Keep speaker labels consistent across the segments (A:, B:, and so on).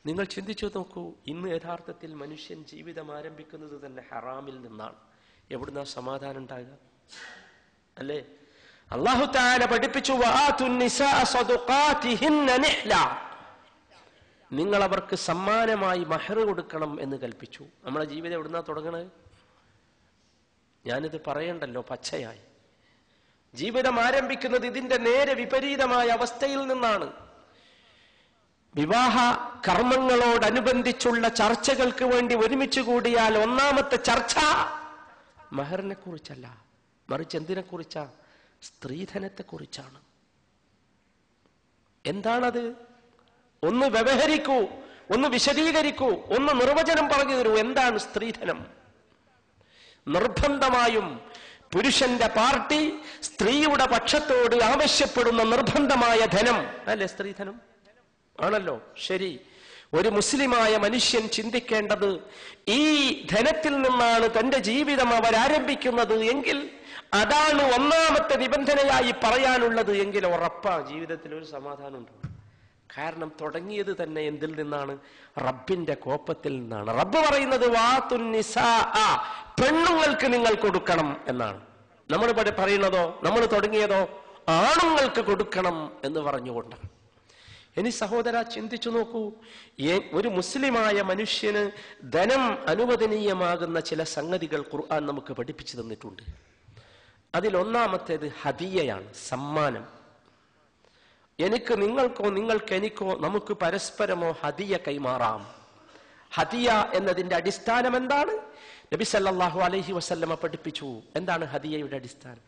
A: നിങ്ങൾ ചിന്തിച്ചു നോക്കൂ, ഇന്ന് യഥാർത്ഥത്തിൽ മനുഷ്യൻ ജീവിതം ആരംഭിക്കുന്നത് തന്നെ ഹറാമിൽ നിന്നാണ്. എവിടുന്നാ സമാധാനം ഉണ്ടാകുക? അല്ലേ? അല്ലാഹു തആല പഠിപ്പിച്ചു, നിങ്ങൾ അവർക്ക് സമ്മാനമായി മഹർ കൊടുക്കണം എന്ന് കൽപ്പിച്ചു. നമ്മളെ ജീവിതം എവിടുന്നാ തുടങ്ങണത്? ഞാനിത് പറയണ്ടല്ലോ പച്ചയായി. ജീവിതം ആരംഭിക്കുന്നത് ഇതിന്റെ നേരെ വിപരീതമായ അവസ്ഥയിൽ നിന്നാണ്. വിവാഹ കർമ്മങ്ങളോടനുബന്ധിച്ചുള്ള ചർച്ചകൾക്ക് വേണ്ടി ഒരുമിച്ച് കൂടിയാൽ ഒന്നാമത്തെ ചർച്ച മഹറിനെ കുറിച്ചല്ല, മറിച്ച് എന്തിനെ കുറിച്ചാ? സ്ത്രീധനത്തെ കുറിച്ചാണ്. എന്താണത്? ഒന്ന് വ്യവഹരിക്കൂ, ഒന്ന് വിശദീകരിക്കൂ, ഒന്ന് നിർവചനം പറഞ്ഞു തരൂ. എന്താണ് സ്ത്രീധനം? നിർബന്ധമായും പുരുഷന്റെ പാർട്ടി സ്ത്രീയുടെ പക്ഷത്തോട് ആവശ്യപ്പെടുന്ന നിർബന്ധമായ ധനം അല്ലേ സ്ത്രീധനം? ആണല്ലോ. ശരി, ഒരു മുസ്ലിമായ മനുഷ്യൻ ചിന്തിക്കേണ്ടത് ഈ ധനത്തിൽ നിന്നാണ് തന്റെ ജീവിതം അവരാരംഭിക്കുന്നത് എങ്കിൽ അതാണ് ഒന്നാമത്തെ നിബന്ധനയായി പറയാനുള്ളത് എങ്കിൽ ഉറപ്പാ ജീവിതത്തിൽ ഒരു സമാധാനം ഉണ്ടാവും. കാരണം തുടങ്ങിയത് തന്നെ എന്തിൽ നിന്നാണ്? റബ്ബിന്റെ കോപത്തിൽ നിന്നാണ്. റബ്ബ് പറയുന്നത് പെണ്ണുങ്ങൾക്ക് നിങ്ങൾ കൊടുക്കണം എന്നാണ്. നമ്മൾ പറയുന്നതോ, നമ്മൾ തുടങ്ങിയതോ ആണുങ്ങൾക്ക് കൊടുക്കണം എന്ന് പറഞ്ഞുകൊണ്ടാണ്. ഇനി സഹോദര ചിന്തിച്ചു നോക്കൂ, ഒരു മുസ്ലിമായ മനുഷ്യന് ധനം അനുവദനീയമാകുന്ന ചില സംഗതികൾ ഖുർആൻ നമുക്ക് പഠിപ്പിച്ചു തന്നിട്ടുണ്ട്. അതിലൊന്നാമത്തേത് ഹദിയയാണ്, സമ്മാനം. എനിക്ക് നിങ്ങൾക്കോ നിങ്ങൾക്ക് എനിക്കോ നമുക്ക് പരസ്പരമോ ഹദിയ കൈമാറാം. ഹദിയ എന്നതിന്റെ അടിസ്ഥാനം എന്താണ്? നബി സല്ലല്ലാഹു അലൈഹി വസല്ലമ പഠിപ്പിച്ചു. എന്താണ് ഹദിയയുടെ അടിസ്ഥാനം?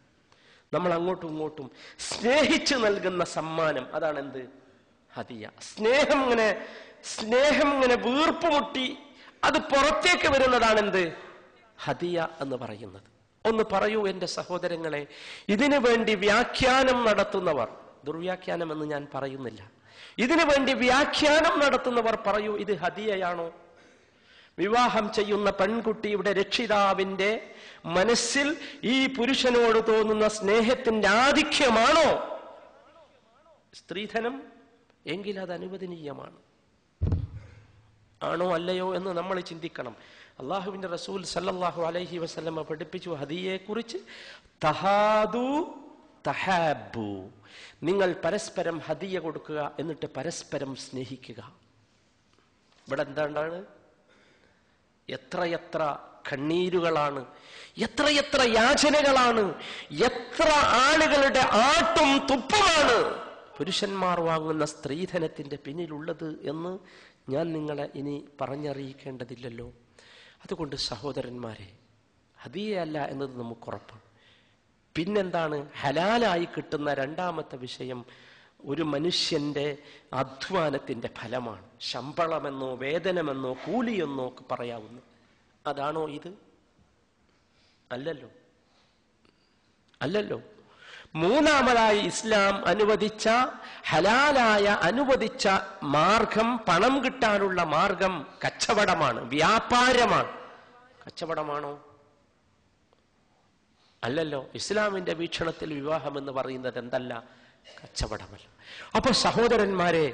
A: നമ്മൾ അങ്ങോട്ടും ഇങ്ങോട്ടും സ്നേഹിച്ചു നൽകുന്ന സമ്മാനം, അതാണ് എന്ത്? ഹദിയ. സ്നേഹം ഇങ്ങനെ വീർപ്പുമുട്ടി അത് പുറത്തേക്ക് വരുന്നതാണ് എന്ത്? ഹദിയ എന്ന് പറയുന്നത്. ഒന്ന് പറയൂ എന്റെ സഹോദരങ്ങളെ, ഇതിനു വേണ്ടി വ്യാഖ്യാനം നടത്തുന്നവർ, ദുർവ്യാഖ്യാനം എന്ന് ഞാൻ പറയുന്നില്ല, ഇതിനു വേണ്ടി വ്യാഖ്യാനം നടത്തുന്നവർ പറയൂ, ഇത് ഹദിയയാണോ? വിവാഹം ചെയ്യുന്ന പെൺകുട്ടിയുടെ രക്ഷിതാവിന്റെ മനസ്സിൽ ഈ പുരുഷനോട് തോന്നുന്ന സ്നേഹത്തിന്റെ ആധിക്യമാണോ സ്ത്രീധനം? എങ്കിൽ അത് അനുവദനീയമാണ്. ആണോ അല്ലയോ എന്ന് നമ്മൾ ചിന്തിക്കണം. അള്ളാഹുവിന്റെ റസൂൽ സല്ലല്ലാഹു അലൈഹി വസല്ലമ പഠിപ്പിച്ചു ഹദിയയെ കുറിച്ച്, തഹാദു തഹാബു, നിങ്ങൾ പരസ്പരം ഹദിയ കൊടുക്കുക, എന്നിട്ട് പരസ്പരം സ്നേഹിക്കുക. ഇവിടെ എന്താണ്? എത്രയെത്ര കണ്ണീരുകളാണ്, എത്രയെത്ര യാചനകളാണ്, എത്ര ആളുകളുടെ ആട്ടും തുപ്പുമാണ് പുരുഷന്മാർ വാങ്ങുന്ന സ്ത്രീധനത്തിന്റെ പിന്നിലുള്ളത് എന്ന് ഞാൻ നിങ്ങളെ ഇനി പറഞ്ഞറിയിക്കേണ്ടതില്ലല്ലോ. അതുകൊണ്ട് സഹോദരന്മാരെ, ഹദിയയല്ല എന്നത് നമുക്ക് ഉറപ്പാണ്. പിന്നെന്താണ്? ഹലാലായി കിട്ടുന്ന രണ്ടാമത്തെ വിഷയം ഒരു മനുഷ്യന്റെ അധ്വാനത്തിന്റെ ഫലമാണ്. ശമ്പളമെന്നോ വേതനമെന്നോ കൂലിയെന്നോ ഒക്കെ പറയാവുന്നു. അതാണോ ഇത്? അല്ലല്ലോ. മൂന്നാമതായി ഇസ്ലാം അനുവദിച്ച ഹലാലായ അനുവദിച്ച മാർഗം, പണം കിട്ടാനുള്ള മാർഗം കച്ചവടമാണ്, വ്യാപാരമാണ്. കച്ചവടമാണോ? അല്ലല്ലോ. ഇസ്ലാമിന്റെ വീക്ഷണത്തിൽ വിവാഹം എന്ന് പറയുന്നത് എന്തല്ല? കച്ചവടമല്ല. അപ്പൊ സഹോദരന്മാരെ,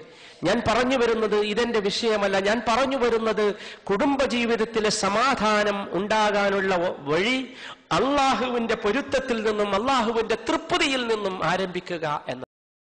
A: ഞാൻ പറഞ്ഞു വരുന്നത് ഇതെന്റെ വിഷയമല്ല. ഞാൻ പറഞ്ഞു വരുന്നത് കുടുംബജീവിതത്തിലെ സമാധാനം ഉണ്ടാകാനുള്ള വഴി അള്ളാഹുവിന്റെ പൊരുത്തത്തിൽ നിന്നും അള്ളാഹുവിന്റെ തൃപ്തിയിൽ നിന്നും ആരംഭിക്കുക എന്ന